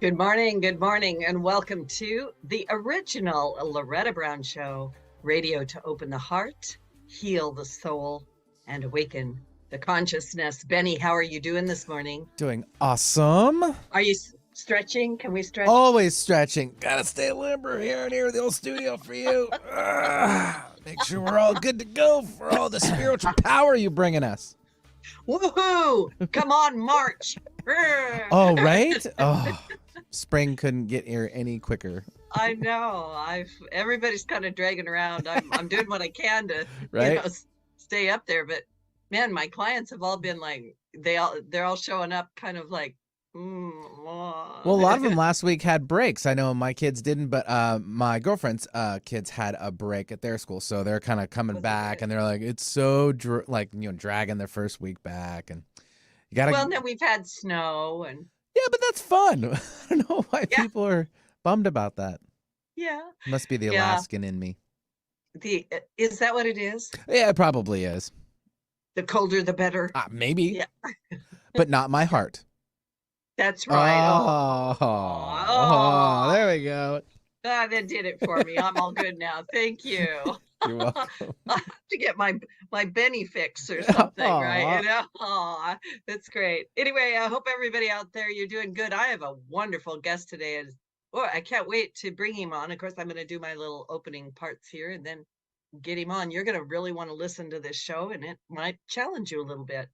good morning, and welcome to the original Loretta Brown Show, radio to open the heart, heal the soul, and awaken the consciousness. Benny, how are you doing this morning? Doing awesome. Are you stretching? Can we stretch? Always stretching. Gotta stay limber here and here at the old studio for you. Make sure we're all good to go for all the spiritual power you bringing us. Woohoo! Come on, March! Oh, right? Oh, spring couldn't get here any quicker. I know. Everybody's kind of dragging around. I'm doing what I can to, Right? stay up there. But man, my clients have all been like, they're all showing up kind of like, Well, a lot of them last week had breaks. I know my kids didn't, but my girlfriend's kids had a break at their school, so they're kind of coming back, and they're like, it's so dragging their first week back, and you gotta. Well, then we've had snow and. Yeah, but that's fun. I don't know why people are bummed about that. Yeah. Must be the Alaskan in me. Is that what it is? Yeah, it probably is. The colder, the better. Maybe. Yeah. But not my heart. That's right. Oh, there we go. That did it for me. I'm all good now. Thank you. You're welcome. I have to get my Benny fix or something, right? That's great. Anyway, I hope everybody out there, you're doing good. I have a wonderful guest today, and I can't wait to bring him on. Of course, I'm going to do my little opening parts here and then get him on. You're going to really want to listen to this show, and it might challenge you a little bit.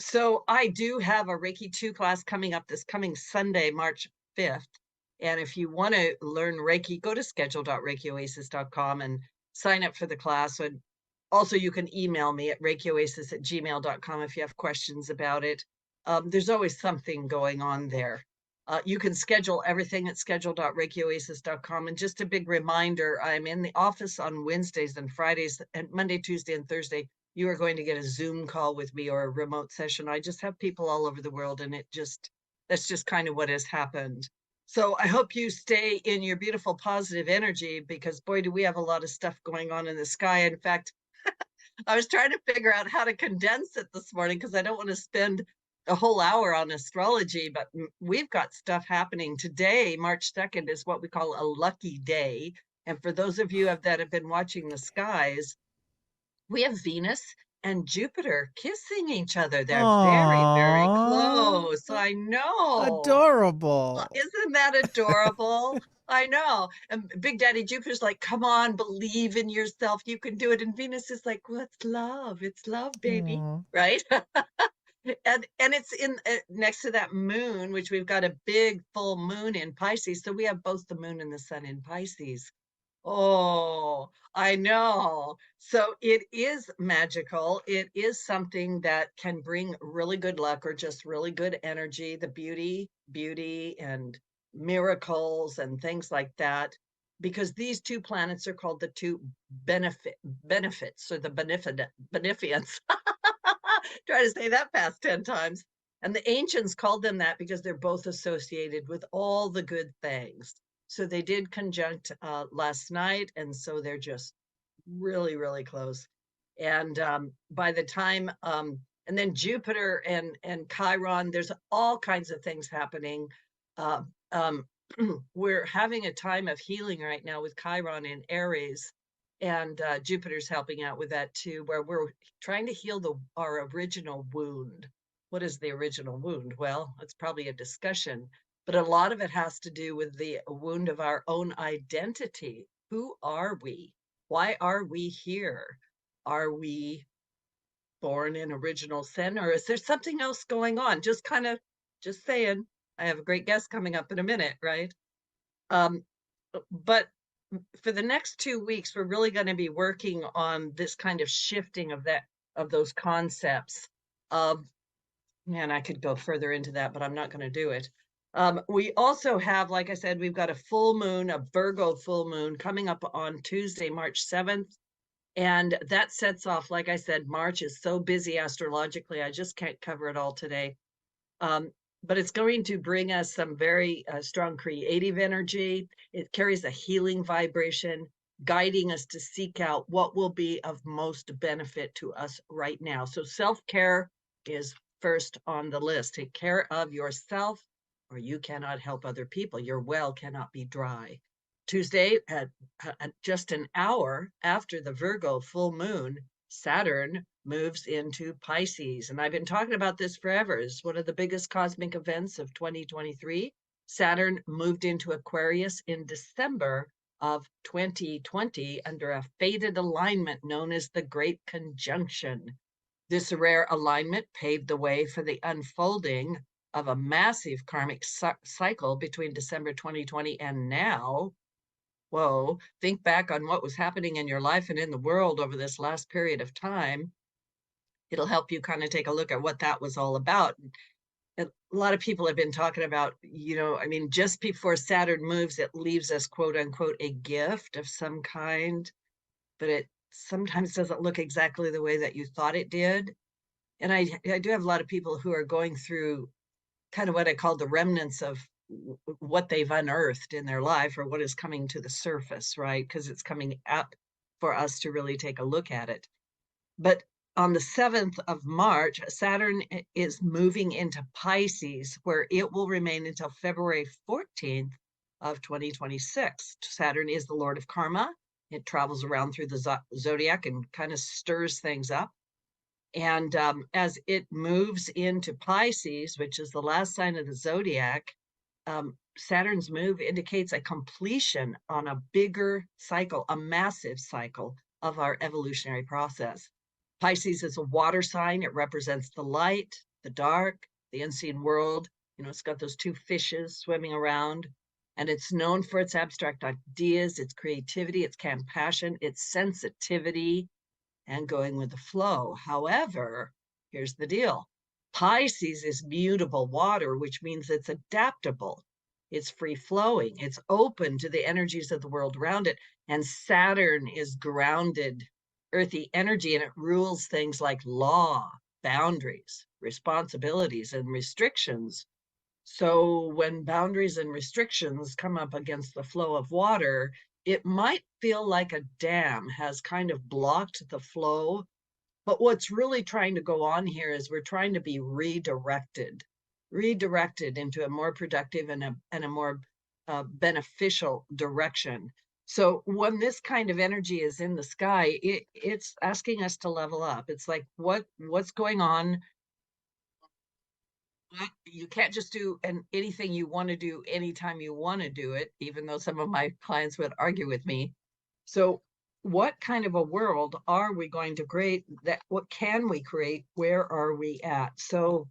So I do have a Reiki 2 class coming up this coming Sunday, March 5th. And if you want to learn Reiki, go to schedule.reikioasis.com and sign up for the class. And also, you can email me at reikioasis@gmail.com if you have questions about it. There's always something going on there. You can schedule everything at schedule.reikioasis.com. And just a big reminder, I'm in the office on Wednesdays and Fridays, and Monday, Tuesday, and Thursday. You are going to get a Zoom call with me or a remote session. I just have people all over the world, and that's just kind of what has happened. So I hope you stay in your beautiful positive energy, because boy, do we have a lot of stuff going on in the sky. In fact, I was trying to figure out how to condense it this morning because I don't want to spend a whole hour on astrology, but we've got stuff happening today. March 2nd is what we call a lucky day. And for those of you that have been watching the skies, we have Venus and Jupiter kissing each other. They're very, very close. I know. Adorable. Isn't that adorable? I know. And Big Daddy Jupiter's like, come on, believe in yourself. You can do it. And Venus is like, well, it's love. It's love, baby. Aww. Right? and it's in next to that moon, which we've got a big full moon in Pisces. So we have both the moon and the sun in Pisces. Oh, I know. So it is magical. It is something that can bring really good luck or just really good energy, the beauty and miracles and things like that. Because these two planets are called the two benefits or the beneficence. Try to say that fast 10 times. And the ancients called them that because they're both associated with all the good things. So they did conjunct last night, and so they're just really, really close. And by the time, and then Jupiter and Chiron, there's all kinds of things happening. We're having a time of healing right now with Chiron in Aries, and Jupiter's helping out with that too, where we're trying to heal our original wound. What is the original wound? Well, it's probably a discussion. But a lot of it has to do with the wound of our own identity. Who are we? Why are we here? Are we born in original sin, or is there something else going on? Just saying. I have a great guest coming up in a minute, right? But for the next 2 weeks, we're really going to be working on this kind of shifting of those concepts. Man, I could go further into that, but I'm not going to do it. We also have, like I said, we've got a full moon, a Virgo full moon coming up on Tuesday, March 7th. And that sets off, like I said, March is so busy astrologically. I just can't cover it all today. But it's going to bring us some very strong creative energy. It carries a healing vibration, guiding us to seek out what will be of most benefit to us right now. So self-care is first on the list. Take care of yourself or you cannot help other people. Your well cannot be dry. Tuesday, at just an hour after the Virgo full moon, Saturn moves into Pisces. And I've been talking about this forever. It's one of the biggest cosmic events of 2023. Saturn moved into Aquarius in December of 2020 under a fated alignment known as the Great Conjunction. This rare alignment paved the way for the unfolding of a massive karmic cycle between December 2020 and now. Whoa, think back on what was happening in your life and in the world over this last period of time. It'll help you kind of take a look at what that was all about. And a lot of people have been talking about, I mean, just before Saturn moves, it leaves us, quote unquote, a gift of some kind, but it sometimes doesn't look exactly the way that you thought it did. And I do have a lot of people who are going through kind of what I call the remnants of what they've unearthed in their life, or what is coming to the surface, right? Because it's coming up for us to really take a look at it. But on the 7th of March, Saturn is moving into Pisces, where it will remain until February 14th of 2026. Saturn is the Lord of Karma. It travels around through the zodiac and kind of stirs things up. And as it moves into Pisces, which is the last sign of the zodiac, Saturn's move indicates a completion on a bigger cycle, a massive cycle of our evolutionary process. Pisces is a water sign. It represents the light, the dark, the unseen world. It's got those two fishes swimming around, and it's known for its abstract ideas, its creativity, its compassion, its sensitivity, and going with the flow. However, here's the deal. Pisces is mutable water, which means it's adaptable. It's free flowing. It's open to the energies of the world around it. And Saturn is grounded, earthy energy, and it rules things like law, boundaries, responsibilities, and restrictions. So when boundaries and restrictions come up against the flow of water, it might feel like a dam has kind of blocked the flow. But what's really trying to go on here is we're trying to be redirected into a more productive and a more beneficial direction. So when this kind of energy is in the sky, it's asking us to level up. It's like, what's going on? You can't just do anything you want to do anytime you want to do it, even though some of my clients would argue with me. So what kind of a world are we going to create? What can we create? Where are we at? So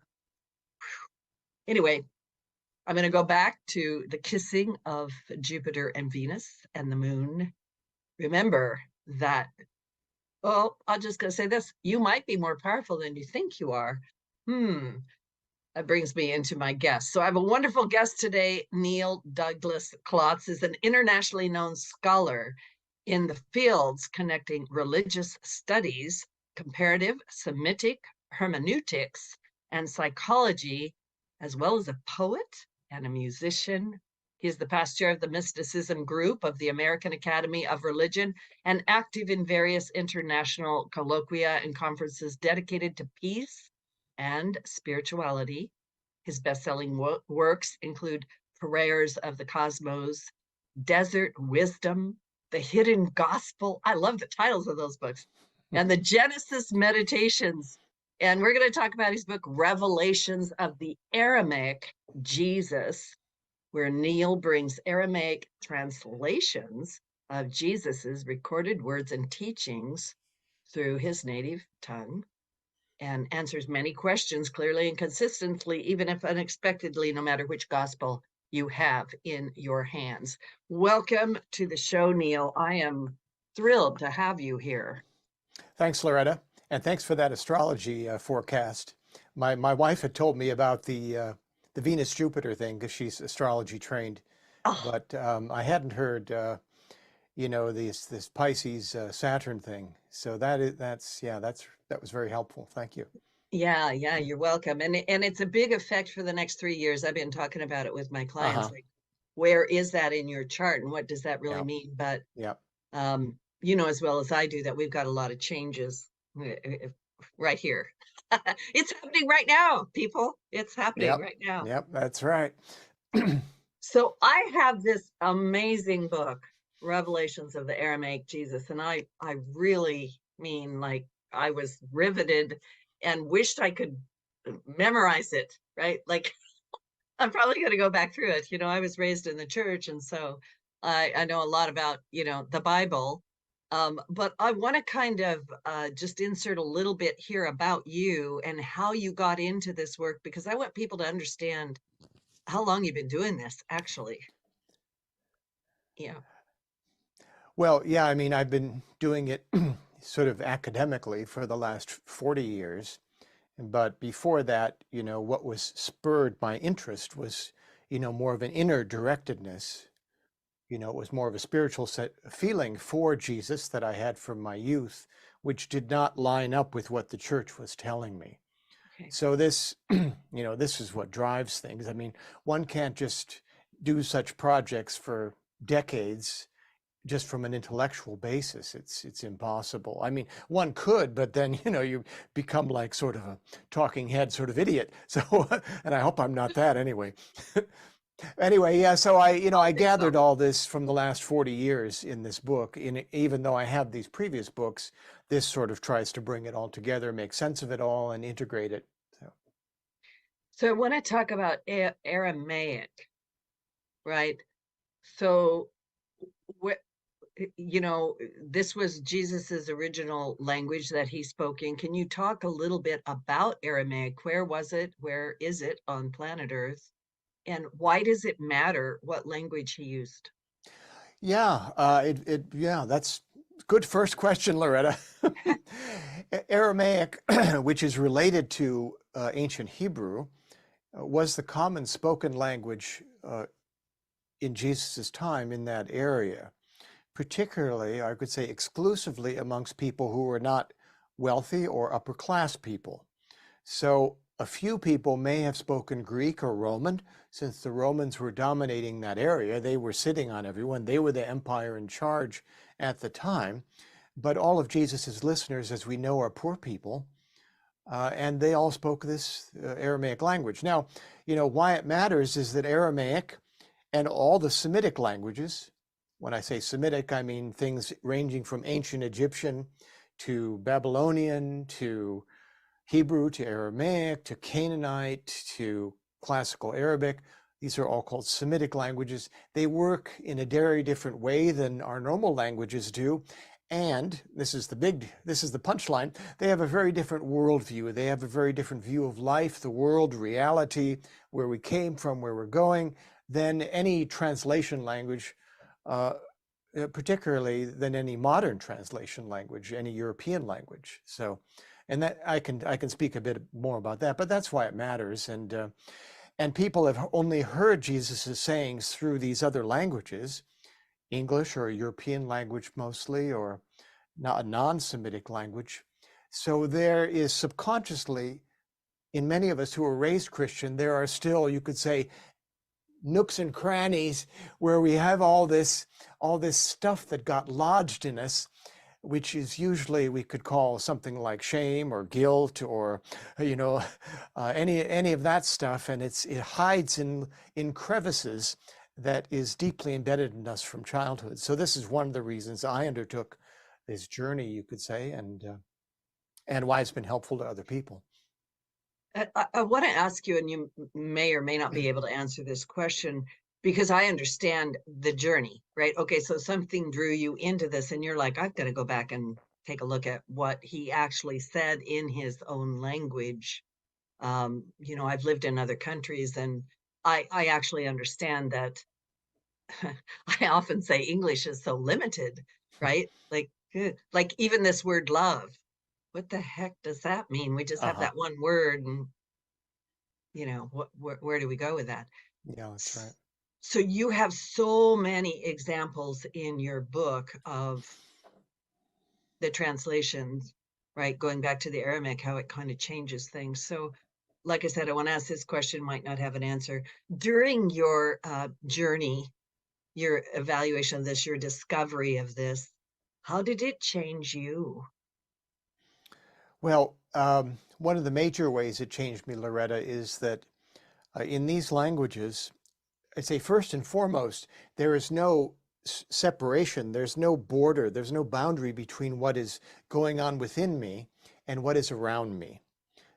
anyway, I'm going to go back to the kissing of Jupiter and Venus and the moon. Remember that, well, I'm just going to say this. You might be more powerful than you think you are. That brings me into my guest. So I have a wonderful guest today. Neil Douglas-Klotz is an internationally known scholar in the fields connecting religious studies, comparative, Semitic, hermeneutics, and psychology, as well as a poet and a musician. He is the past chair of the Mysticism Group of the American Academy of Religion and active in various international colloquia and conferences dedicated to peace and spirituality. His best-selling works include Prayers of the Cosmos, Desert Wisdom, The Hidden Gospel. I love the titles of those books. And the Genesis Meditations. And we're going to talk about his book, Revelations of the Aramaic Jesus, where Neil brings Aramaic translations of Jesus's recorded words and teachings through his native tongue, and answers many questions clearly and consistently, even if unexpectedly, no matter which gospel you have in your hands. Welcome to the show, Neil. I am thrilled to have you here. Thanks, Loretta, and thanks for that astrology forecast. My wife had told me about the Venus-Jupiter thing because she's astrology trained, but I hadn't heard this Pisces Saturn thing. So that was very helpful. Thank you. Yeah, you're welcome. And it's a big effect for the next 3 years. I've been talking about it with my clients. Like, where is that in your chart, and what does that really mean? But as well as I do, that we've got a lot of changes right here. It's happening right now, people. It's happening right now. Yep, that's right. So I have this amazing book, Revelations of the Aramaic Jesus, and I really mean, like, I was riveted and wished I could memorize it, right? Like, I'm probably going to go back through it. I was raised in the church, and so I know a lot about, the Bible. But I want to kind of just insert a little bit here about you and how you got into this work, because I want people to understand how long you've been doing this, actually. Yeah. Well, yeah, I mean, I've been doing it sort of academically for the last 40 years. But before that, what was spurred my interest was, more of an inner directedness. It was more of a spiritual feeling for Jesus that I had from my youth, which did not line up with what the church was telling me. Okay. So this, this is what drives things. I mean, one can't just do such projects for decades just from an intellectual basis. It's impossible. I mean, one could, but then you become like sort of a talking head sort of idiot. So, and I hope I'm not that anyway. Anyway, yeah. So I gathered all this from the last 40 years in this book. Even though I have these previous books, this sort of tries to bring it all together, make sense of it all, and integrate it. So I want to talk about Aramaic, right? So, this was Jesus's original language that he spoke in. Can you talk a little bit about Aramaic? Where was it? Where is it on planet Earth? And why does it matter what language he used? Yeah, yeah, that's good first question, Loretta. Aramaic, which is related to ancient Hebrew, was the common spoken language in Jesus's time in that area, particularly, I could say, exclusively amongst people who were not wealthy or upper class people. So a few people may have spoken Greek or Roman, since the Romans were dominating that area. They were sitting on everyone. They were the empire in charge at the time. But all of Jesus's listeners, as we know, are poor people, and they all spoke this Aramaic language. Now, why it matters is that Aramaic and all the Semitic languages, when I say Semitic, I mean things ranging from ancient Egyptian to Babylonian to Hebrew to Aramaic to Canaanite to classical Arabic. These are all called Semitic languages. They work in a very different way than our normal languages do. And this is the punchline. They have a very different worldview. They have a very different view of life, the world, reality, where we came from, where we're going, than any translation language, particularly than any modern translation language, any European language. So, and that I can speak a bit more about that, but that's why it matters. And people have only heard Jesus's sayings through these other languages, English or a European language mostly, or not a non-Semitic language. So there is subconsciously, in many of us who are raised Christian, there are still, you could say, nooks and crannies where we have all this stuff that got lodged in us, which is usually we could call something like shame or guilt or any of that stuff, and it hides in crevices that is deeply embedded in us from childhood. So this is one of the reasons I undertook this journey, you could say, and why it's been helpful to other people. I want to ask you, and you may or may not be able to answer this question, because I understand the journey, right? Okay, so something drew you into this, and you're like, I've got to go back and take a look at what he actually said in his own language. I've lived in other countries, and I actually understand that. I often say English is so limited, right? Like even this word love, what the heck does that mean? We just have that one word, and where do we go with that? Yeah, that's right. So you have so many examples in your book of the translations, right? Going back to the Aramaic, how it kind of changes things. So, like I said, I want to ask this question, might not have an answer. During your journey, your evaluation of this, your discovery of this, how did it change you? Well, one of the major ways it changed me, Loretta, is that in these languages, I'd say first and foremost, there is no separation, there's no border, there's no boundary between what is going on within me and what is around me.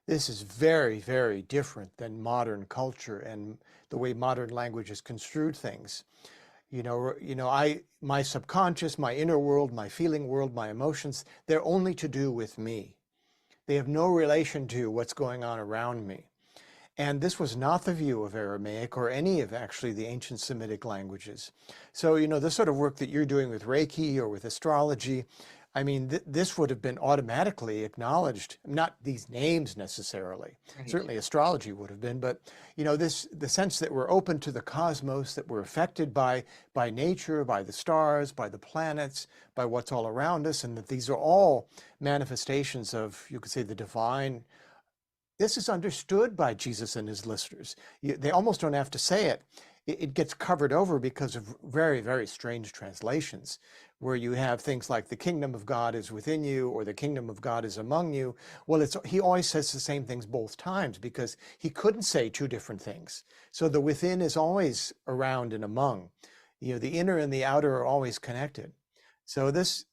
This is very, very different than modern culture and the way modern language has construed things. My subconscious, my inner world, my feeling world, my emotions, they're only to do with me. They have no relation to what's going on around me. And this was not the view of Aramaic or any of actually the ancient Semitic languages. So, the sort of work that you're doing with Reiki or with astrology, I mean, this would have been automatically acknowledged, not these names necessarily. Right. Certainly astrology would have been, but, the sense that we're open to the cosmos, that we're affected by nature, by the stars, by the planets, by what's all around us, and that these are all manifestations of, you could say, the divine. This is understood by Jesus and his listeners. They almost don't have to say it. It gets covered over because of very, very strange translations, where you have things like the kingdom of God is within you or the kingdom of God is among you. Well, he always says the same things both times because he couldn't say two different things. So the within is always around and among. The inner and the outer are always connected. So this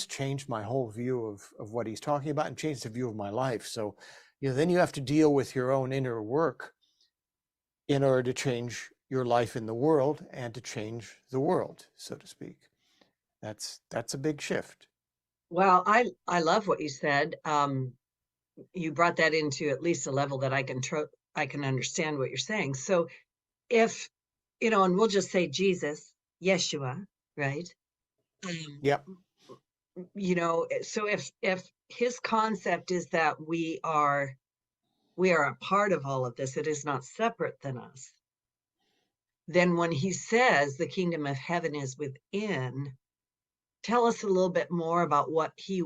changed my whole view of what he's talking about and changed the view of my life. So then you have to deal with your own inner work in order to change your life in the world and to change the world, so to speak. That's a big shift. Well, I love what you said. You brought that into at least a level that I can understand what you're saying. So if, and we'll just say Jesus, Yeshua, right? Yep. So if his concept is that we are a part of all of this, it is not separate than us, then when he says the kingdom of heaven is within, tell us a little bit more about what he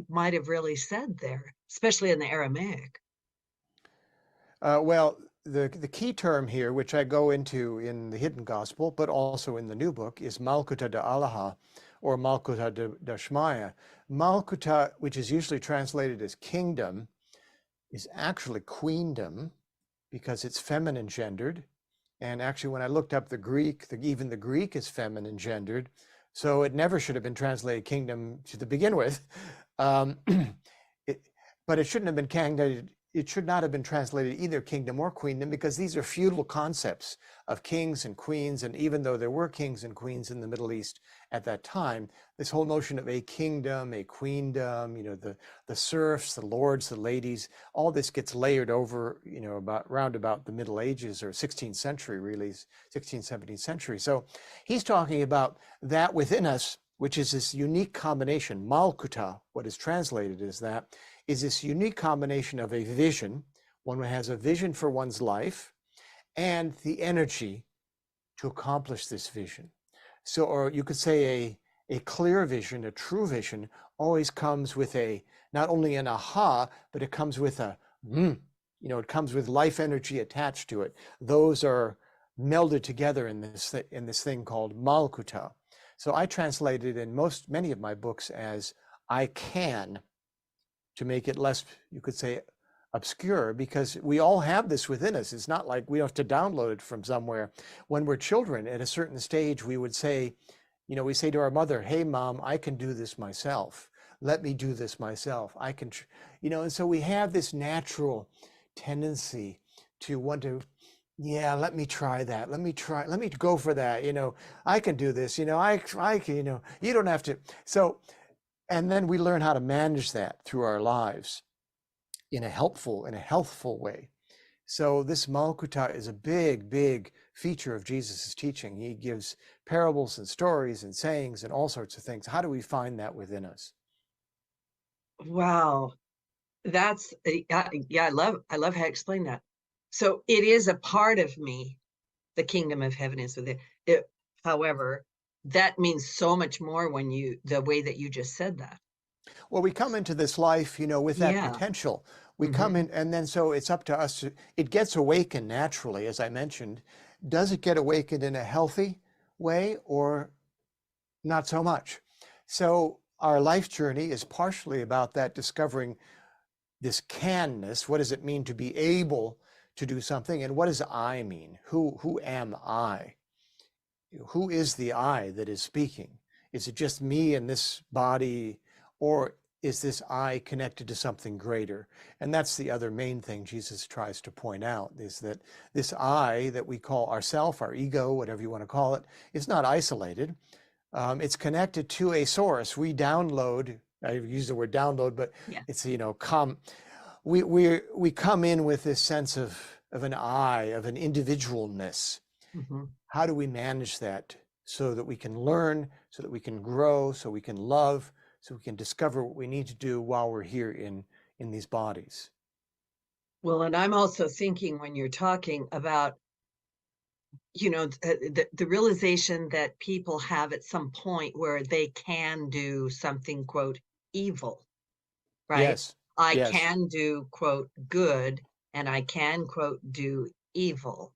might have really said there, especially in the Aramaic. Well, the key term here, which I go into in the Hidden Gospel, but also in the New Book, is Malkuta de Allaha, or Malkuta de Shmaya. Malkuta, which is usually translated as kingdom, is actually queendom because it's feminine gendered. And actually, when I looked up the Greek, even the Greek is feminine gendered. So it never should have been translated kingdom to begin with. But it shouldn't have been it should not have been translated either kingdom or queendom, because these are feudal concepts of kings and queens. And even though there were kings and queens in the Middle East at that time, this whole notion of a kingdom, a queendom, the serfs, the lords, the ladies, all this gets layered over, round about the Middle Ages or 16th century, really, 16th, 17th century. So he's talking about that within us, which is this unique combination. Malkuta, what is translated as that, is this unique combination of a vision. One has a vision for one's life and the energy to accomplish this vision. So, or you could say a clear vision, a true vision, always comes with not only an aha, but it comes with it comes with life energy attached to it. Those are melded together in this thing called Malkuta. So I translated in many of my books as I can, to make it less, you could say, obscure, because we all have this within us. It's not like we have to download it from somewhere. When we're children, at a certain stage, we would say, we say to our mother, "Hey, Mom, I can do this myself. Let me do this myself. I can," and so we have this natural tendency to want to, let me try that. Let me go for that. I can do this. I can, you don't have to. So, and then we learn how to manage that through our lives in a healthful way. So this Malkuta is a big, big feature of Jesus's teaching. He gives parables and stories and sayings and all sorts of things. How do we find that within us? Wow. That's, I love how you explain that. So it is a part of me. The kingdom of heaven is within it. However, that means so much more when the way that you just said that. Well, we come into this life, with that potential. We come in, and then so it's up to us. It gets awakened naturally, as I mentioned. Does it get awakened in a healthy way or not so much? So our life journey is partially about that, discovering this canness. What does it mean to be able to do something. And what does I mean? Who am I? Who is the I that is speaking? Is it just me and this body, or is this I connected to something greater? And that's the other main thing Jesus tries to point out, is that this I that we call ourself, our ego, whatever you want to call it, is not isolated. It's connected to a source. We download, I use the word download, but it's, we come in with this sense of an I, of an individualness. Mm-hmm. How do we manage that so that we can learn, so that we can grow, so we can love, so we can discover what we need to do while we're here in these bodies? Well, and I'm also thinking, when you're talking about, the realization that people have at some point where they can do something, quote, evil, right? Yes. I Yes. can do, quote, good, and I can, quote, do evil.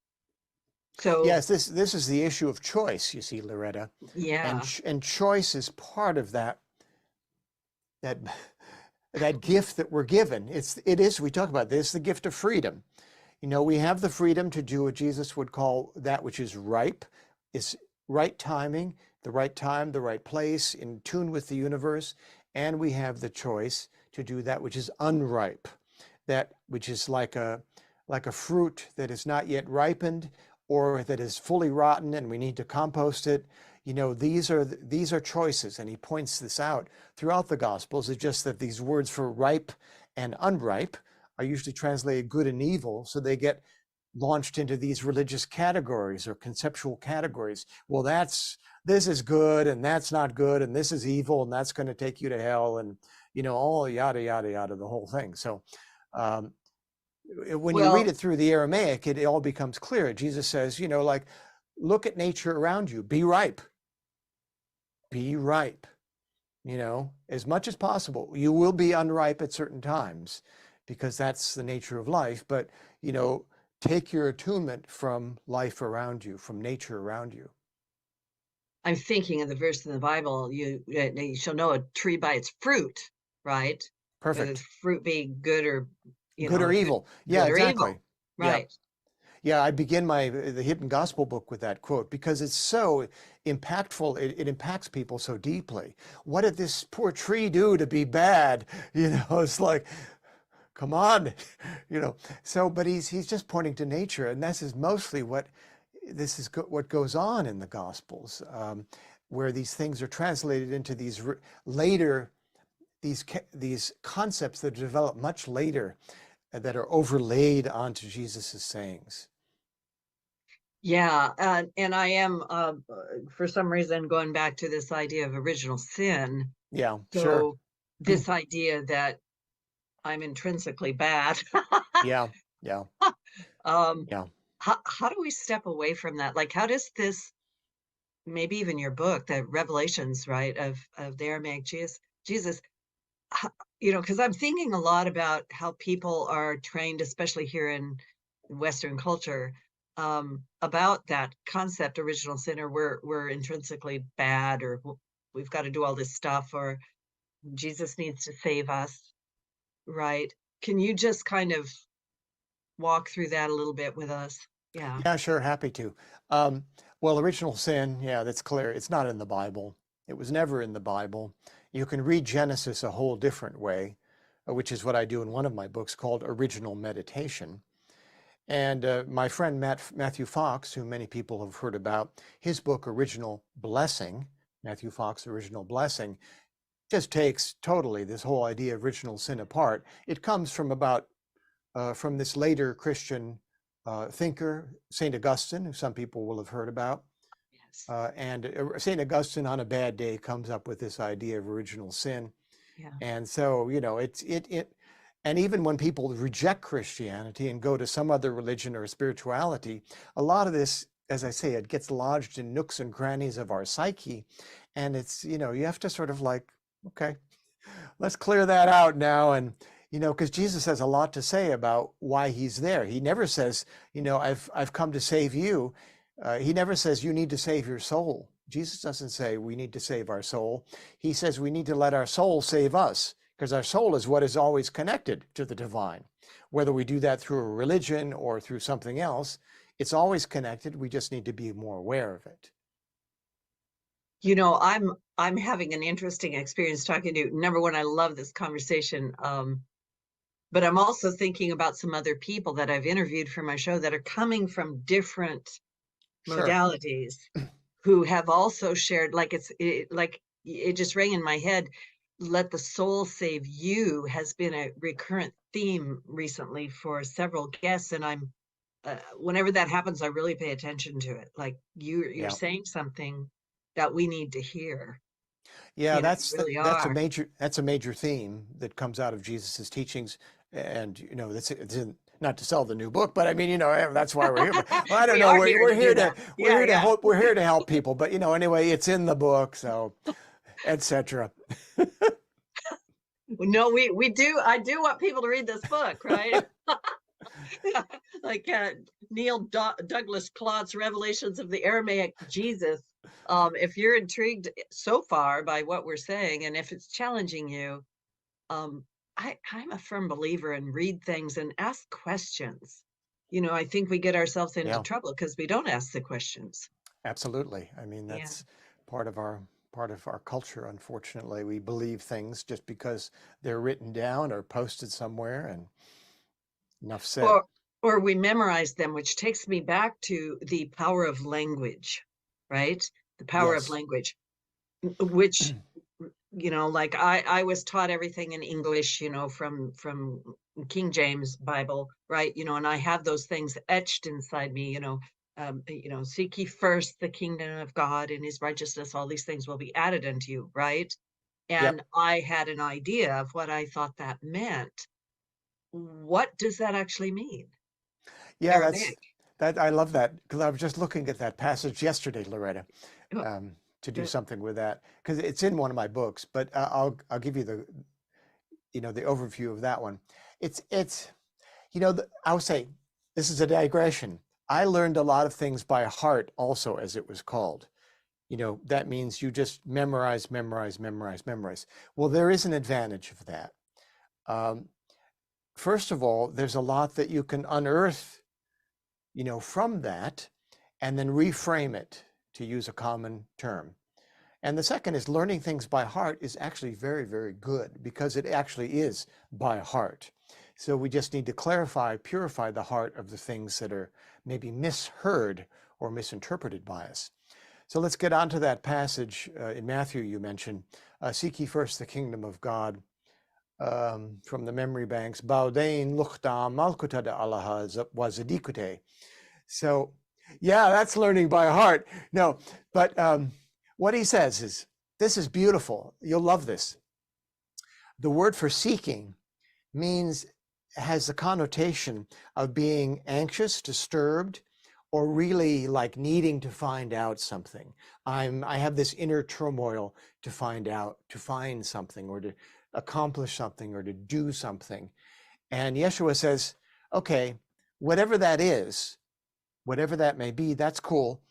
So yes, this is the issue of choice, you see, Loretta. yeah. And choice is part of that gift that we're given. It is, we talk about this, the gift of freedom. We have the freedom to do what Jesus would call that which is ripe, is right timing, the right time, the right place, in tune with the universe. And we have the choice to do that which is unripe, that which is like a fruit that is not yet ripened, or that is fully rotten and we need to compost it. These are choices, and he points this out throughout the Gospels. It's just that these words for ripe and unripe are usually translated good and evil, so they get launched into these religious categories or conceptual categories. Well, this is good and that's not good, and this is evil and that's going to take you to hell, and all yada yada yada, the whole thing. So when you read it through the Aramaic, it all becomes clear. Jesus says, look at nature around you, be ripe. Be ripe, as much as possible. You will be unripe at certain times, because that's the nature of life. But, take your attunement from life around you, from nature around you. I'm thinking of the verse in the Bible, you shall know a tree by its fruit, right? Perfect. Whether the fruit be good or, good or evil. Yeah, exactly. Evil. Right. Yeah, I begin the Hidden Gospel book with that quote, because it's so impactful. It impacts people so deeply. What did this poor tree do to be bad? It's like, come on, So, but he's just pointing to nature, and this is mostly what goes on in the Gospels, where these things are translated into these later, these concepts that develop much later, that are overlaid onto Jesus's sayings. Yeah, and I am, for some reason, going back to this idea of original sin. Yeah, so sure. This idea that I'm intrinsically bad. Yeah. How do we step away from that? Like, how does this, maybe even your book, the Revelations, right, of the Aramaic Jesus, because I'm thinking a lot about how people are trained, especially here in Western culture, about that concept, original sin, or we're intrinsically bad, or we've got to do all this stuff, or Jesus needs to save us, right? Can you just kind of walk through that a little bit with us? Yeah, sure, happy to. Well, original sin, that's clear. It's not in the Bible. It was never in the Bible. You can read Genesis a whole different way, which is what I do in one of my books called Original Meditation. And my friend Matthew Fox, who many people have heard about, his book Original Blessing, Matthew Fox Original Blessing, just takes totally this whole idea of original sin apart. It comes from from this later Christian thinker, St. Augustine, who some people will have heard about. Yes. And St. Augustine on a bad day comes up with this idea of original sin. Yeah. And so, and even when people reject Christianity and go to some other religion or spirituality, a lot of this, as I say, it gets lodged in nooks and crannies of our psyche. And it's, you have to sort of like, okay, let's clear that out now. And, because Jesus has a lot to say about why he's there. He never says, I've come to save you. He never says you need to save your soul. Jesus doesn't say we need to save our soul. He says we need to let our soul save us, because our soul is what is always connected to the divine. Whether we do that through a religion or through something else, it's always connected. We just need to be more aware of it. You know, I'm having an interesting experience talking to you. Number one, I love this conversation. But I'm also thinking about some other people that I've interviewed for my show that are coming from different Sure. modalities who have also shared, like it just rang in my head. Let the soul save you has been a recurrent theme recently for several guests. And I'm, whenever that happens, I really pay attention to it. Like you're Yeah. saying something that we need to hear. Yeah, You know, you really that's are. a major theme that comes out of Jesus's teachings. And it's not to sell the new book, but I mean, that's why we're here. But, well, I don't We know. are We're, here we're to here do to that. we're Yeah, here to yeah. help. We're here to help people. But anyway, it's in the book, so etc. No, we do. I do want people to read this book, right? Like Neil Douglas-Klotz, Revelations of the Aramaic Jesus. If you're intrigued so far by what we're saying, and if it's challenging you, I'm a firm believer in read things and ask questions. I think we get ourselves into Yeah, trouble because we don't ask the questions. absolutely. I mean, Yeah. that's part of our culture. Unfortunately, we believe things just because they're written down or posted somewhere, and enough said. Or we memorize them, which takes me back to the power of language, right? The power of Yes. language, which like I was taught everything in English, from King James Bible, right? And I have those things etched inside me, seek ye first the kingdom of God and his righteousness, all these things will be added unto you, right? Yep. And I had an idea of what I thought that meant. What does that actually mean? Yeah, Aramaic. I love that, because I was just looking at that passage yesterday, Loretta, Oh, to do uh, something with that, because it's in one of my books. But I'll give you the overview of that one. It's I would say this is a digression. I learned a lot of things by heart, also, as it was called. That means you just memorize, memorize, memorize, memorize. Well, there is an advantage of that. First of all, there's a lot that you can unearth from that, and then reframe it, to use a common term. And the second is, learning things by heart is actually very, very good, because it actually is by heart. So we just need to purify the heart of the things that are maybe misheard or misinterpreted by us. So let's get on to that passage in Matthew you mentioned. Seek ye first the kingdom of God. From the memory banks, Baudain luchta malkuta de Allah wazadikute. So, yeah, that's learning by heart. No, but what he says is, this is beautiful. You'll love this. The word for seeking has the connotation of being anxious, disturbed, or really like needing to find out something. I have this inner turmoil to find something, or to accomplish something, or to do something. And Yeshua says, okay, whatever that is, whatever that may be, that's cool.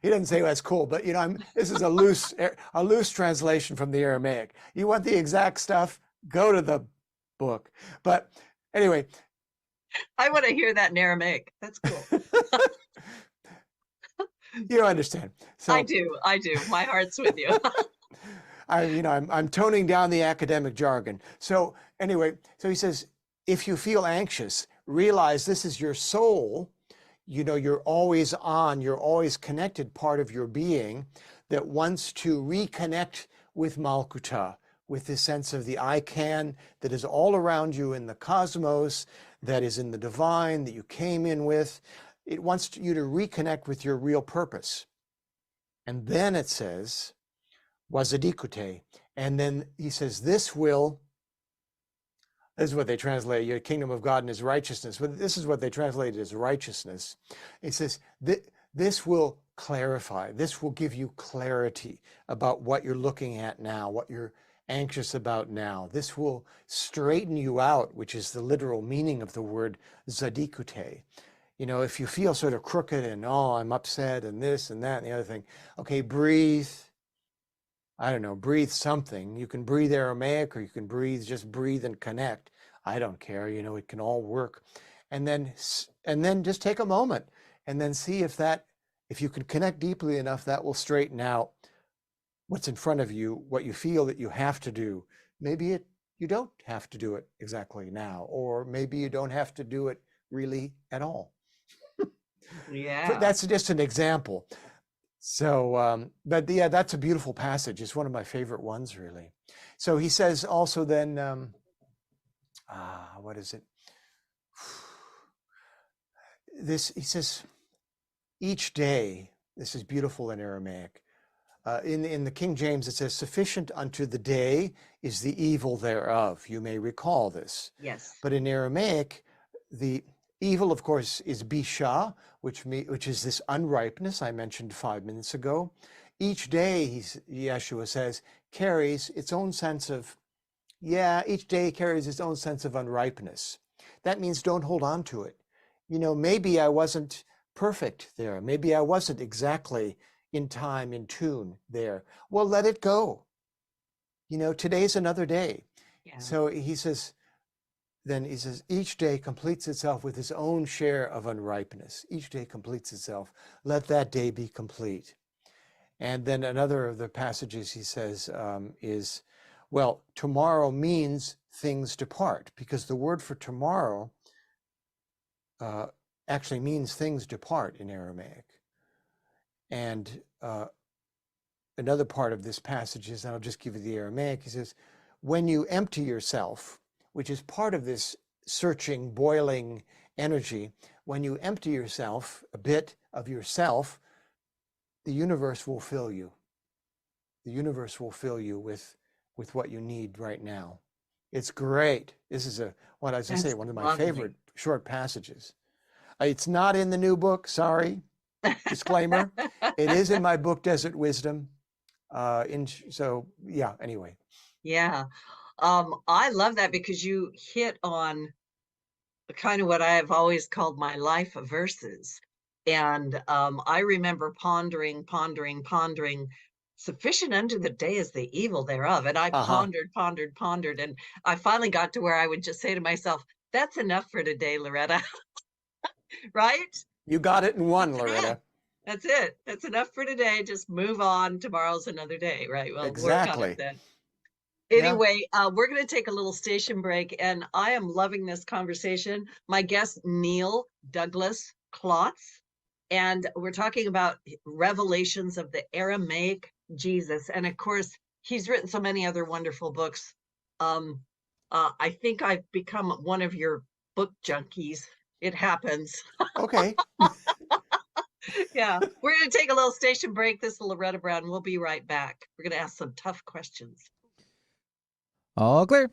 He doesn't say that's cool, but this is a loose translation from the Aramaic. You want the exact stuff, go to the book. But anyway, I want to hear that in Aramaic. That's cool. You understand. So I do. My heart's with you. I'm toning down the academic jargon. So anyway, so he says, if you feel anxious, realize this is your soul. You're always on, you're always connected, part of your being that wants to reconnect with Malkuta, with the sense of the I can that is all around you in the cosmos, that is in the divine, that you came in with. It wants you to reconnect with your real purpose. And then it says, wazadikute. And then he says, this is what they translate, your kingdom of God and his righteousness. But this is what they translate as righteousness. It says, this will clarify. This will give you clarity about what you're looking at now, what you're anxious about now. This will straighten you out, which is the literal meaning of the word zadikute. If you feel sort of crooked and, I'm upset and this and that and the other thing, okay, breathe. I don't know, breathe something. You can breathe Aramaic, or you can just breathe and connect. I don't care, it can all work. And then just take a moment and then see if you can connect deeply enough, that will straighten out what's in front of you, what you feel that you have to do. Maybe you don't have to do it exactly now, or maybe you don't have to do it really at all. Yeah. That's just an example. So, but yeah, that's a beautiful passage. It's one of my favorite ones, really. So he says also then, what is it? He says, each day, this is beautiful in Aramaic. In the King James, it says, sufficient unto the day is the evil thereof. You may recall this. Yes. But in Aramaic, the evil, of course, is bisha, which is this unripeness I mentioned 5 minutes ago. Each day, Yeshua says, carries its own sense of, each day carries its own sense of unripeness. That means don't hold on to it. Maybe I wasn't perfect there. Maybe I wasn't exactly in time, in tune there. Well, let it go. Today's another day. Yeah. So he says, each day completes itself with its own share of unripeness. Each day completes itself. Let that day be complete. And then another of the passages he says is, well, tomorrow means things depart, because the word for tomorrow actually means things depart in Aramaic. And another part of this passage is, and I'll just give you the Aramaic, he says, when you empty yourself, which is part of this searching, boiling energy, when you empty yourself, a bit of yourself, the universe will fill you. The universe will fill you with what you need right now. It's great. This is one of my favorite short passages. It's not in the new book, sorry. Disclaimer. It is in my book, Desert Wisdom. Anyway. Yeah. I love that, because you hit on kind of what I have always called my life verses. And I remember pondering, sufficient unto the day is the evil thereof. And I pondered. And I finally got to where I would just say to myself, that's enough for today, Loretta. Right? You got it in one, Loretta. That's it. That's enough for today. Just move on. Tomorrow's another day, right? Well, exactly. Work on it then. Anyway, we're going to take a little station break, and I am loving this conversation. My guest, Neil Douglas-Klotz, and we're talking about revelations of the Aramaic Jesus. And of course, he's written so many other wonderful books. I think I've become one of your book junkies. It happens. Okay. Yeah, we're going to take a little station break. This is Loretta Brown. We'll be right back. We're going to ask some tough questions. All clear.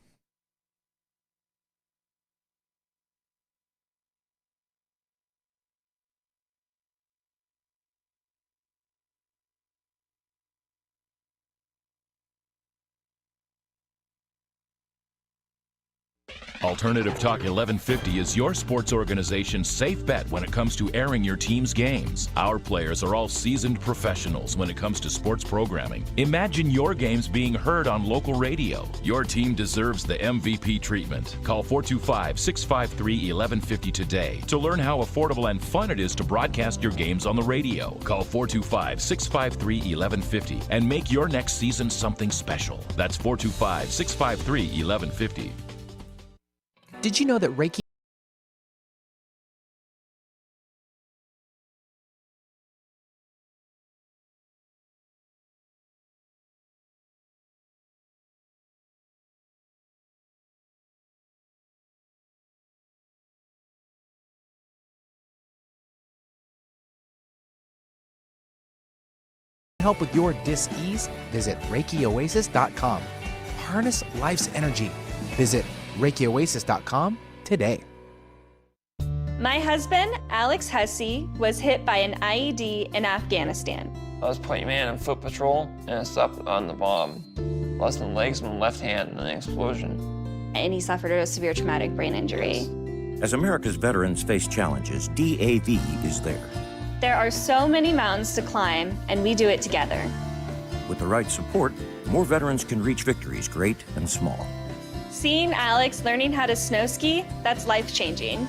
Alternative Talk 1150 is your sports organization's safe bet when it comes to airing your team's games. Our players are all seasoned professionals when it comes to sports programming. Imagine your games being heard on local radio. Your team deserves the MVP treatment. Call 425-653-1150 today to learn how affordable and fun it is to broadcast your games on the radio. Call 425-653-1150 and make your next season something special. That's 425-653-1150. Did you know that Reiki help with your dis-ease? Visit ReikiOasis.com. Harness life's energy. Visit ReikiOasis.com today. My husband, Alex Hussey, was hit by an IED in Afghanistan. I was point man on foot patrol, and I stepped on the bomb. Lost my legs and my left hand in an explosion. And he suffered a severe traumatic brain injury. As America's veterans face challenges, DAV is there. There are so many mountains to climb, and we do it together. With the right support, more veterans can reach victories great and small. Seeing Alex learning how to snow ski, that's life-changing.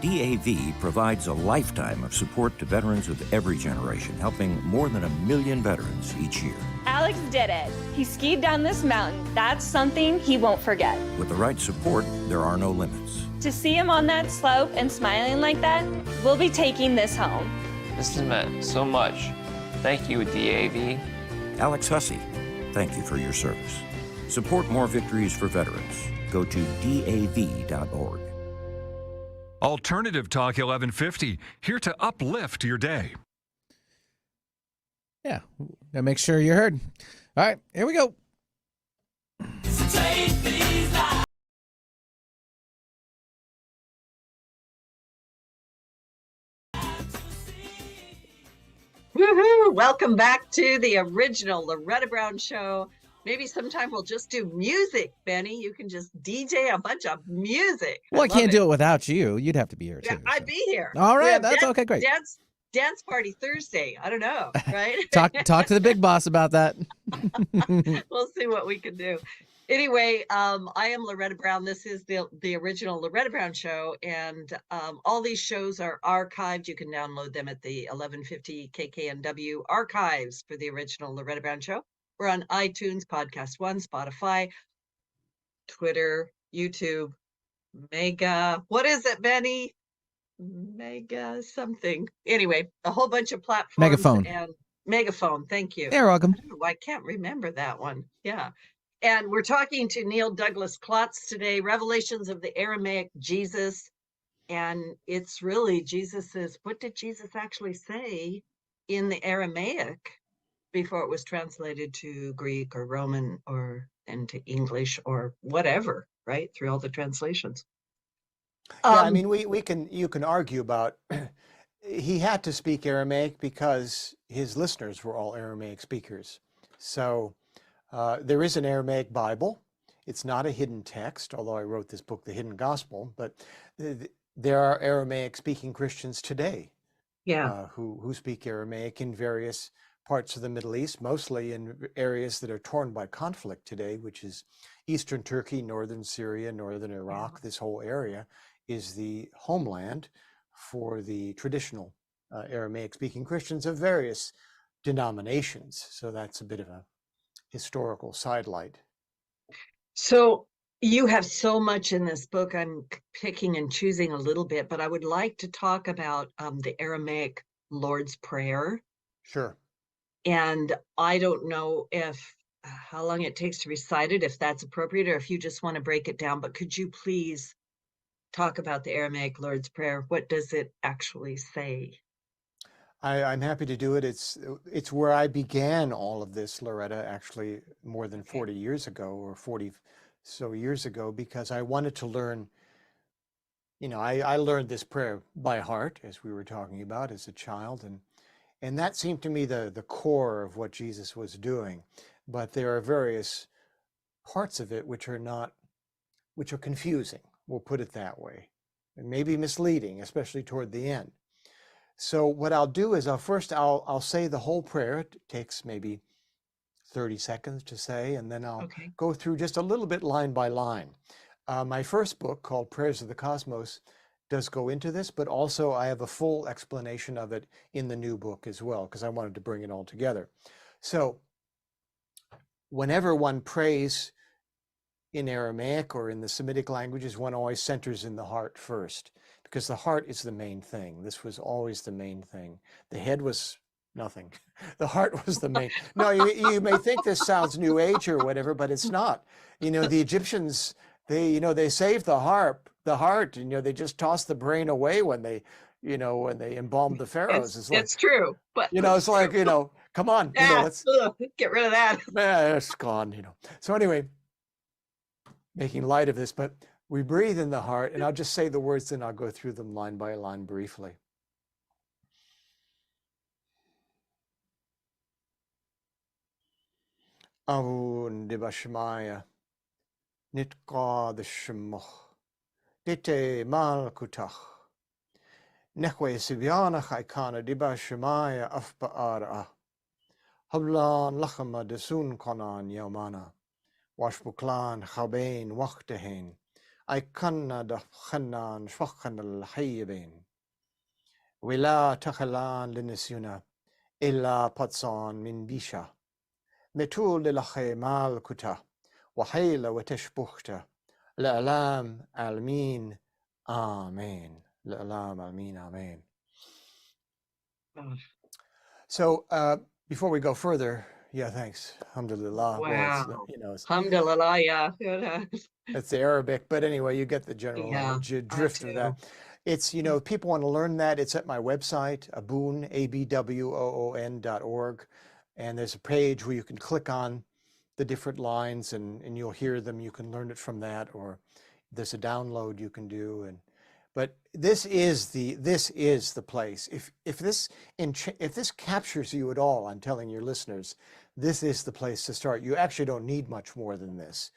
DAV provides a lifetime of support to veterans of every generation, helping more than 1 million veterans each year. Alex did it. He skied down this mountain. That's something he won't forget. With the right support, there are no limits. To see him on that slope and smiling like that, we'll be taking this home. This has meant so much. Thank you, DAV. Alex Hussey, thank you for your service. Support more victories for veterans. Go to DAV.org. Alternative Talk 1150, here to uplift your day. Yeah, now make sure you're heard. All right, here we go. Woohoo! Welcome back to the original Loretta Brown Show. Maybe sometime we'll just do music, Benny. You can just DJ a bunch of music. Well, I can't do it without you. You'd have to be here too. Yeah, I'd be here. All We right, have that's okay, great. Dance party Thursday. I don't know, right? Talk to the big boss about that. We'll see what we can do. Anyway, I am Loretta Brown. This is the original Loretta Brown Show, and all these shows are archived. You can download them at the 1150 KKNW archives for the original Loretta Brown Show. We're on iTunes, Podcast One, Spotify, Twitter, YouTube, Mega. What is it, Benny? Mega something. Anyway, a whole bunch of platforms. Megaphone. And Megaphone. Thank you. You're welcome. I can't remember that one. Yeah. And we're talking to Neil Douglas-Klotz today, Revelations of the Aramaic Jesus. And it's really Jesus's, what did Jesus actually say in the Aramaic before it was translated to Greek or Roman or into English or whatever, right? Through all the translations. Yeah, I mean, you can argue about he had to speak Aramaic because his listeners were all Aramaic speakers. So there is an Aramaic Bible. It's not a hidden text, although I wrote this book, The Hidden Gospel, but there are Aramaic speaking Christians today, who speak Aramaic in various parts of the Middle East, mostly in areas that are torn by conflict today, which is Eastern Turkey, Northern Syria, Northern Iraq. This whole area is the homeland for the traditional Aramaic speaking Christians of various denominations. So that's a bit of a historical sidelight. So you have so much in this book. I'm picking and choosing a little bit, but I would like to talk about the Aramaic Lord's Prayer. Sure. And I don't know how long it takes to recite it, if that's appropriate, or if you just want to break it down. But could you please talk about the Aramaic Lord's Prayer? What does it actually say? I'm happy to do it. It's where I began all of this, Loretta, actually more than 40 years ago, or 40 so years ago, because I wanted to learn. I learned this prayer by heart, as we were talking about, as a child, and that seemed to me the core of what Jesus was doing. But there are various parts of it which are confusing. We'll put it that way, and maybe misleading, especially toward the end. So what I'll do is I'll say the whole prayer. It takes maybe 30 seconds to say, and then I'll go through just a little bit line by line. My first book, called Prayers of the Cosmos, does go into this, but also I have a full explanation of it in the new book as well, because I wanted to bring it all together. So whenever one prays in Aramaic or in the Semitic languages, one always centers in the heart first, because the heart is the main thing. This was always the main thing. The head was nothing. The heart was the main. No, you may think this sounds New Age or whatever, but it's not. The Egyptians, they saved the heart. They just tossed the brain away when they embalmed the pharaohs. It's true, but it's like, come on, let's get rid of that. It's gone, So anyway, making light of this, but we breathe in the heart, and I'll just say the words, then I'll go through them line by line briefly. Avun dibashmaya, nitqa dishmoch, dite malkutach, nechwe sivyanach aikana dibashmaya afbaara, Hablan lachama de sun konan yomana. Washbuklan chabain wachtahin. I kanna da chanan schwachanal hayabin. Wila tachalan linisuna. Illa patsan min bisha. Metul lilache mal kuta. Wahayla wateshbuchta. La'alam almin. Amen. La'alam almin. Amen. So before we go further, yeah, thanks. Alhamdulillah. Wow. Well, it's, Alhamdulillah, yeah. it's the Arabic, but anyway, you get the general Yeah, drift I of do. that. It's, people want to learn that. It's at my website, aboon, abwoon.org. And there's a page where you can click on the different lines and you'll hear them. You can learn it from that, or there's a download you can do. But this is the place. If this captures you at all, I'm telling your listeners, this is the place to start. You actually don't need much more than this.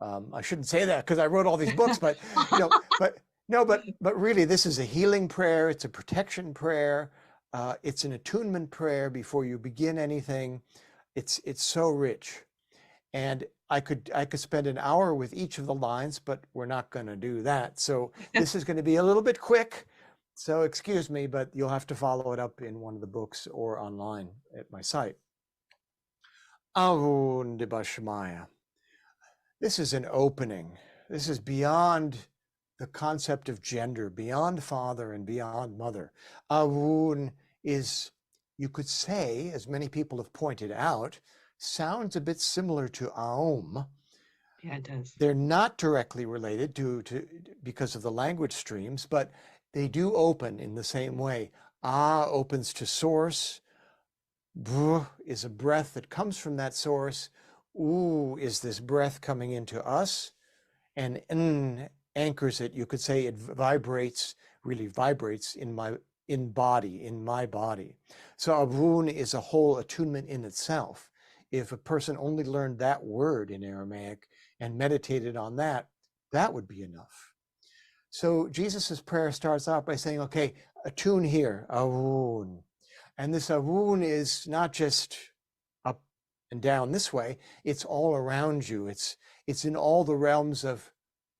I shouldn't say that because I wrote all these books, but but really, this is a healing prayer. It's a protection prayer. It's an attunement prayer before you begin anything. It's so rich, and I could spend an hour with each of the lines, but we're not going to do that. So this is going to be a little bit quick. So excuse me, but you'll have to follow it up in one of the books or online at my site. Avun de Bashmaya. This is an opening. This is beyond the concept of gender, beyond father and beyond mother. Avun is, you could say, as many people have pointed out, sounds a bit similar to Aum. Yeah, it does. They're not directly related to because of the language streams, but they do open in the same way. Ah opens to source. Br is a breath that comes from that source. Ooh is this breath coming into us. And N anchors it. You could say it really vibrates in my body. So Abun is a whole attunement in itself. If a person only learned that word in Aramaic and meditated on that, that would be enough. So Jesus's prayer starts out by saying, okay, attune here, Avun. And this Avun is not just up and down this way, it's all around you. It's in all the realms of,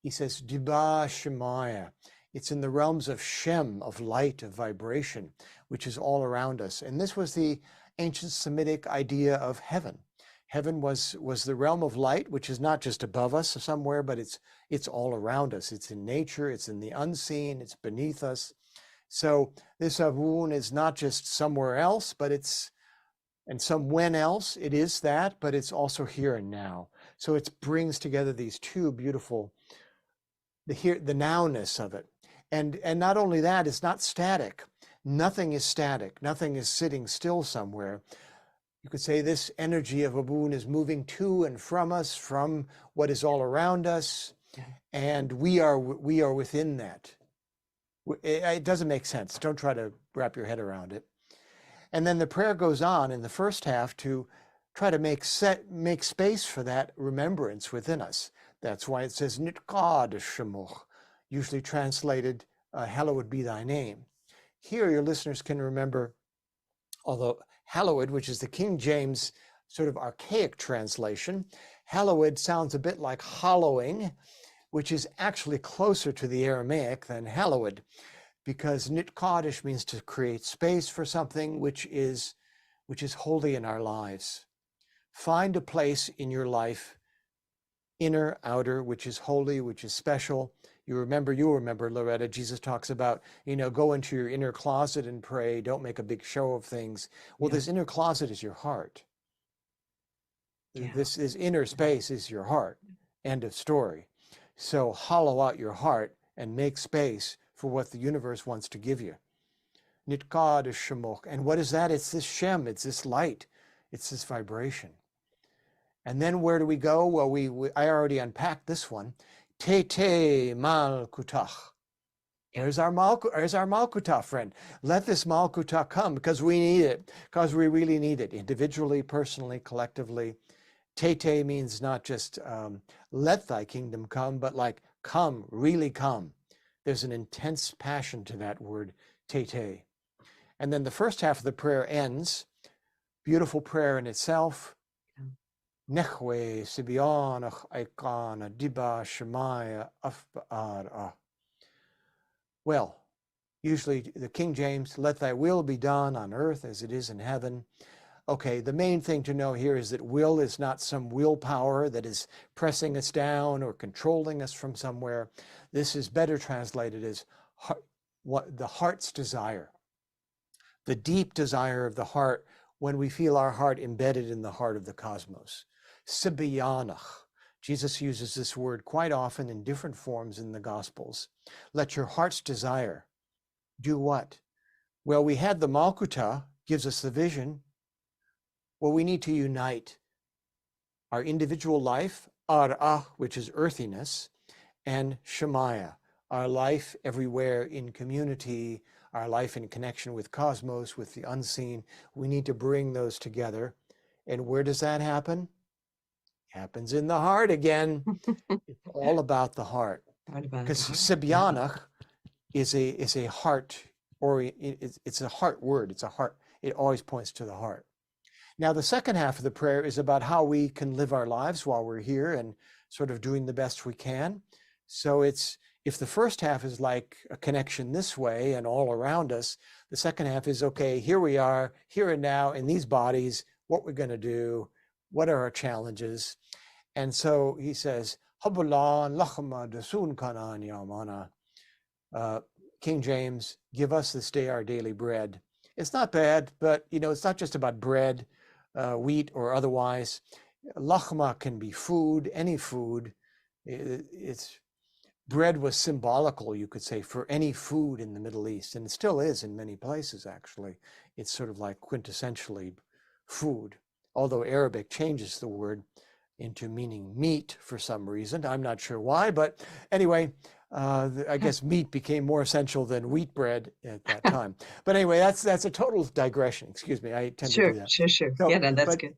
he says, Diba Shemaya. It's in the realms of Shem, of light, of vibration, which is all around us. And this was the ancient Semitic idea of heaven. Heaven was the realm of light, which is not just above us somewhere, but it's all around us. It's in nature, it's in the unseen, it's beneath us. So this Avun is not just somewhere else, but it's, and somewhen else, it is that, but it's also here and now. So it brings together these two beautiful, the nowness of it. And not only that, it's not static. Nothing is static. Nothing is sitting still somewhere. You could say this energy of Abun is moving to and from us, from what is all around us, and we are within that. It doesn't make sense. Don't try to wrap your head around it. And then the prayer goes on in the first half to try to make space for that remembrance within us. That's why it says Nitkad Shemuch, usually translated, hallowed be thy name. Here your listeners can remember, although hallowed, which is the King James sort of archaic translation, hallowed sounds a bit like hollowing, which is actually closer to the Aramaic than hallowed, because Nitkadish means to create space for something which is holy in our lives. Find a place in your life, inner, outer, which is holy, which is special. You'll remember, Loretta, Jesus talks about, go into your inner closet and pray. Don't make a big show of things. Well, this inner closet is your heart. Yeah. This inner space is your heart. End of story. So hollow out your heart and make space for what the universe wants to give you. Nitkad Shemuch. And what is that? It's this Shem. It's this light. It's this vibration. And then where do we go? Well, I already unpacked this one. Tete Malkutach. There's our Malkutah, friend. Let this Malkutah come because we need it, because we really need it, individually, personally, collectively. Tete means not just let thy kingdom come, but like come, really come. There's an intense passion to that word, Tete. And then the first half of the prayer ends Beautiful prayer in itself. Nechwe Sibianach Aikana Diba Shemaya Afba'ara. Well, usually the King James, let thy will be done on earth as it is in heaven. Okay, the main thing to know here is that will is not some willpower that is pressing us down or controlling us from somewhere. This is better translated as the heart's desire, the deep desire of the heart when we feel our heart embedded in the heart of the cosmos. Sibianach. Jesus uses this word quite often in different forms in the Gospels. Let your heart's desire do what? Well, we had the Malkuta, gives us the vision. Well, we need to unite our individual life, Ar'ah, which is earthiness, and Shemaya, our life everywhere in community, our life in connection with cosmos, with the unseen. We need to bring those together. And where does that happen? Happens in the heart again. It's all about the heart. Because Sibianach is a heart, or it's a heart word. It's a heart. It always points to the heart. Now, the second half of the prayer is about how we can live our lives while we're here and sort of doing the best we can. So it's, if the first half is like a connection this way and all around us, the second half is, okay, here we are, here and now in these bodies, what we're going to do, what are our challenges? And so he says, King James, give us this day our daily bread. It's not bad, but it's not just about bread, wheat or otherwise. Lachma can be food, any food. It's bread was symbolical, you could say, for any food in the Middle East, and it still is in many places, actually. It's sort of like quintessentially food, although Arabic changes the word into meaning meat for some reason. I'm not sure why, but anyway, I guess meat became more essential than wheat bread at that time. But anyway, that's a total digression. Excuse me, I tend to do that. Sure. So, yeah, no, that's good.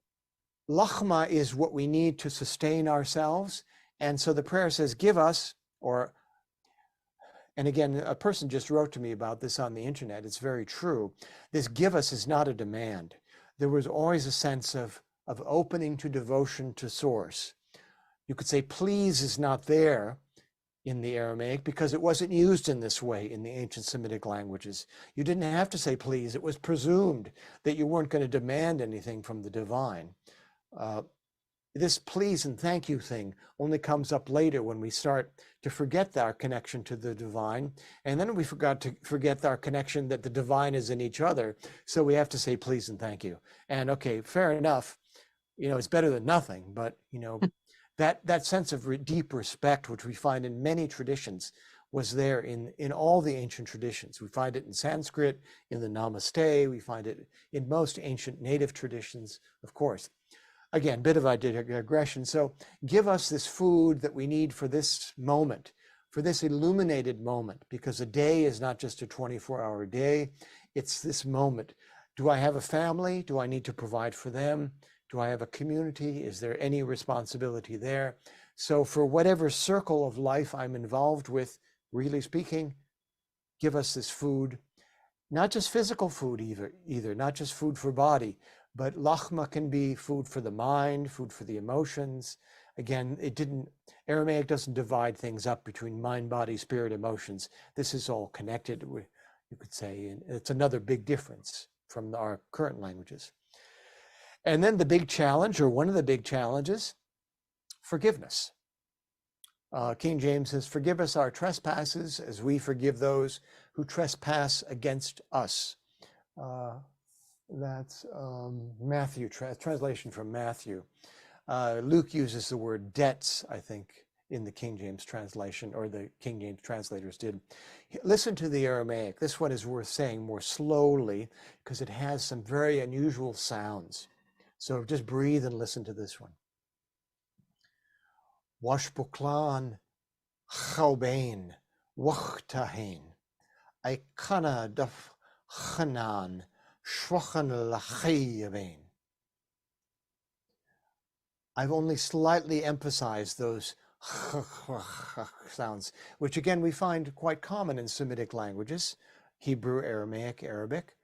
Lachma is what we need to sustain ourselves. And so the prayer says, give us, and again, a person just wrote to me about this on the internet. It's very true. This give us is not a demand. There was always a sense of opening to devotion to source. You could say please is not there in the Aramaic because it wasn't used in this way in the ancient Semitic languages. You didn't have to say please. It was presumed that you weren't going to demand anything from the divine. This please and thank you thing only comes up later when we start to forget our connection to the divine. And then we forget our connection that the divine is in each other. So we have to say please and thank you. And okay, fair enough. It's better than nothing, but that sense of deep respect, which we find in many traditions, was there in all the ancient traditions. We find it in Sanskrit, in the Namaste. We find it in most ancient native traditions, of course. Again, bit of a digression. So give us this food that we need for this moment, for this illuminated moment, because a day is not just a 24-hour day. It's this moment. Do I have a family? Do I need to provide for them? Do I have a community? Is there any responsibility there? So for whatever circle of life I'm involved with, really speaking, give us this food, not just physical food either, not just food for body, but lachma can be food for the mind, food for the emotions. Again, Aramaic doesn't divide things up between mind, body, spirit, emotions. This is all connected, you could say, and it's another big difference from our current languages. And then the big challenge, or one of the big challenges, forgiveness. King James says, forgive us our trespasses as we forgive those who trespass against us. That's Matthew, translation from Matthew. Luke uses the word debts, I think, in the King James translation, or the King James translators did. Listen to the Aramaic. This one is worth saying more slowly because it has some very unusual sounds. So just breathe and listen to this one. Washbuklan chaubain wachtahin aikana daf chanan shwachan lachayabain. I've only slightly emphasized those sounds, which again we find quite common in Semitic languages, Hebrew, Aramaic, Arabic.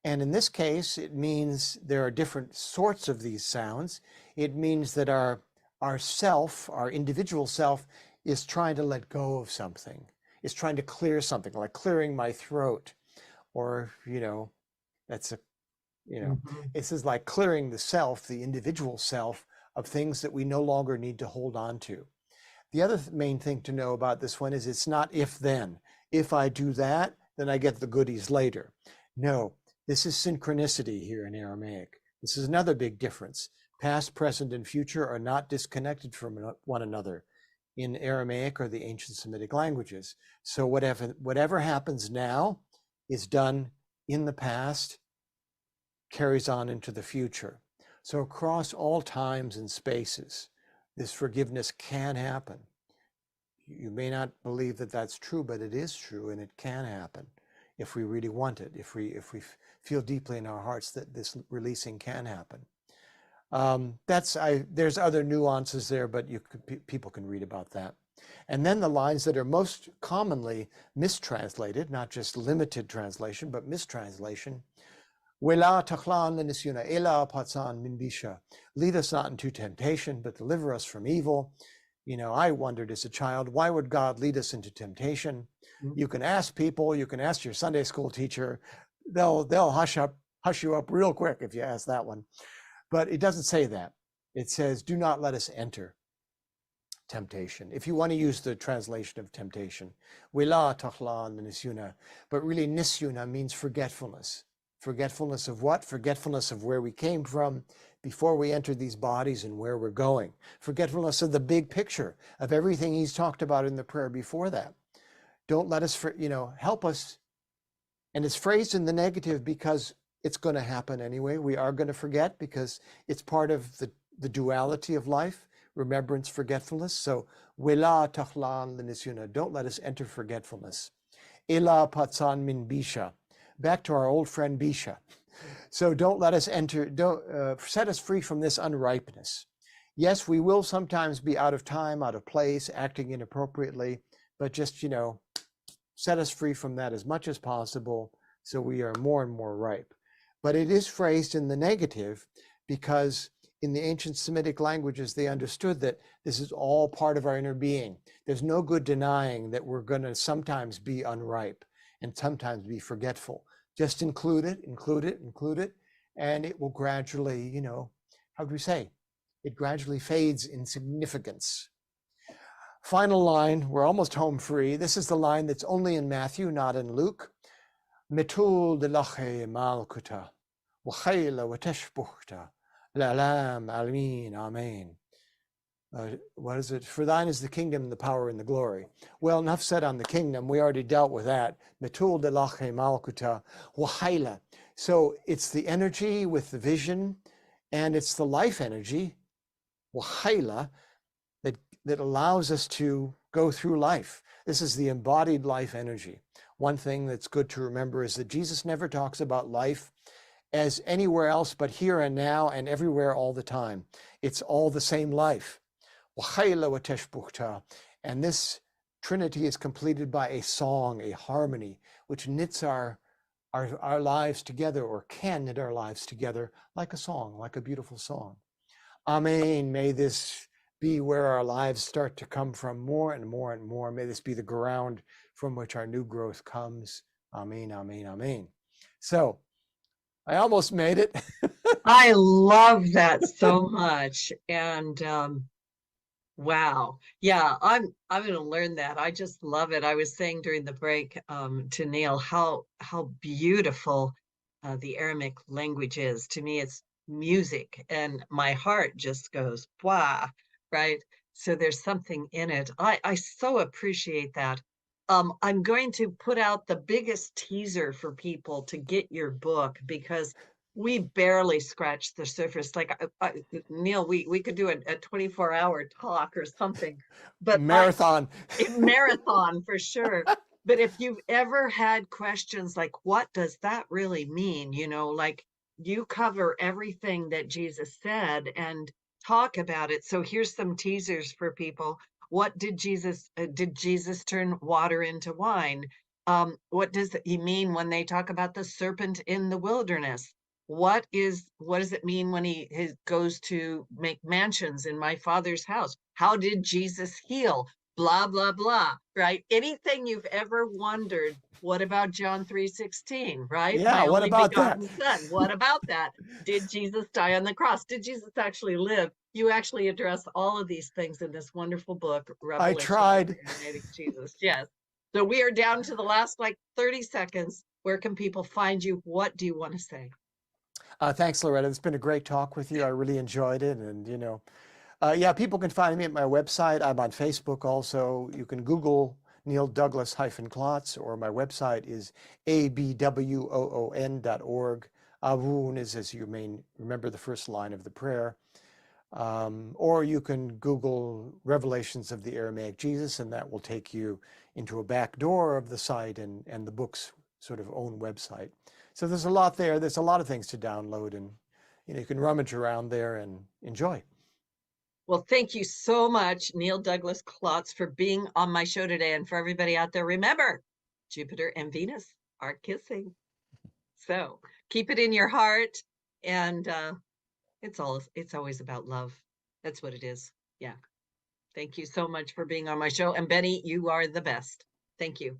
And in this case, it means there are different sorts of these sounds. It means that our self, our individual self, is trying to let go of something, is trying to clear something, like clearing my throat, or, that's a, this is like clearing the self, the individual self, of things that we no longer need to hold on to. The other main thing to know about this one is it's not if then. If I do that, then I get the goodies later. No, this is synchronicity here in Aramaic. This is another big difference. Past, present, and future are not disconnected from one another in Aramaic or the ancient Semitic languages. So whatever happens now is done in the past, carries on into the future. So across all times and spaces, this forgiveness can happen. You may not believe that that's true, but it is true, and it can happen if we really want it, if we feel deeply in our hearts that this releasing can happen. There's other nuances there, but people can read about that. And then the lines that are most commonly mistranslated, not just limited translation, but mistranslation. Wela tachlan lenisyuna ela patsan min bisha. Lead us not into temptation, but deliver us from evil. I wondered as a child, why would God lead us into temptation? You can ask people, you can ask your Sunday school teacher. They'll hush you up real quick if you ask that one. But it doesn't say that. It says, do not let us enter temptation. If you want to use the translation of temptation, wela tachlan lenisyuna, but really nisyuna means forgetfulness. Forgetfulness of what? Forgetfulness of where we came from before we entered these bodies and where we're going. Forgetfulness of the big picture of everything he's talked about in the prayer before that. Don't let us, help us. And it's phrased in the negative because it's going to happen anyway. We are going to forget because it's part of the duality of life, remembrance, forgetfulness. So, wela tachlan lenisyuna, don't let us enter forgetfulness. Ela patsan min bisha. Back to our old friend Bisha. So don't let us set us free from this unripeness. Yes, we will sometimes be out of time, out of place, acting inappropriately, but just, set us free from that as much as possible so we are more and more ripe. But it is phrased in the negative because in the ancient Semitic languages, they understood that this is all part of our inner being. There's no good denying that we're going to sometimes be unripe and sometimes be forgetful. Just include it, and it will gradually, how do we say? It gradually fades in significance. Final line, we're almost home free. This is the line that's only in Matthew, not in Luke. Metul de lache malkuta, wachayla wateshbuchta, lalam almin, amen. What is it? For thine is the kingdom, the power, and the glory. Well, enough said on the kingdom. We already dealt with that. Metul de lache malkuta wahayla. So it's the energy with the vision, and it's the life energy, wahayla, that allows us to go through life. This is the embodied life energy. One thing that's good to remember is that Jesus never talks about life as anywhere else but here and now and everywhere all the time. It's all the same life. And this Trinity is completed by a song, a harmony, which knits our lives together, or can knit our lives together like a song, like a beautiful song. Amen. May this be where our lives start to come from more and more and more. May this be the ground from which our new growth comes. Amen, amen, amen. So I almost made it. I love that so much. And wow. Yeah, I'm going to learn that. I just love it. I was saying during the break to Neil how beautiful the Aramaic language is. To me, it's music, and my heart just goes, wow, right? So there's something in it. I so appreciate that. I'm going to put out the biggest teaser for people to get your book, because we barely scratched the surface. Like Neil, we could do a 24-hour talk or something, but marathon marathon for sure. But if you've ever had questions like, what does that really mean? Like, you cover everything that Jesus said and talk about it. So here's some teasers for people. What did Jesus turn water into wine? What does he mean when they talk about the serpent in the wilderness? What does it mean when he goes to make mansions in my Father's house? How did Jesus heal? Blah, blah, blah, right? Anything you've ever wondered, what about John 3:16, right? Yeah, My what only about that? begotten son. What about that? Did Jesus die on the cross? Did Jesus actually live? You actually address all of these things in this wonderful book, I Revelation of tried. the Aramaic Jesus. Yes. So we are down to the last like 30 seconds. Where can people find you? What do you want to say? Thanks, Loretta. It's been a great talk with you. I really enjoyed it. And, yeah, people can find me at my website. I'm on Facebook also. You can Google Neil Douglas-Klotz, or my website is abwoon.org. Avun is, as you may remember, the first line of the prayer. Or you can Google Revelations of the Aramaic Jesus, and that will take you into a back door of the site and the book's sort of own website. So there's a lot there. There's a lot of things to download, and you can rummage around there and enjoy. Well, thank you so much, Neil Douglas-Klotz, for being on my show today. And for everybody out there, remember, Jupiter and Venus are kissing. So keep it in your heart. And it's always about love. That's what it is. Yeah. Thank you so much for being on my show. And Benny, you are the best. Thank you.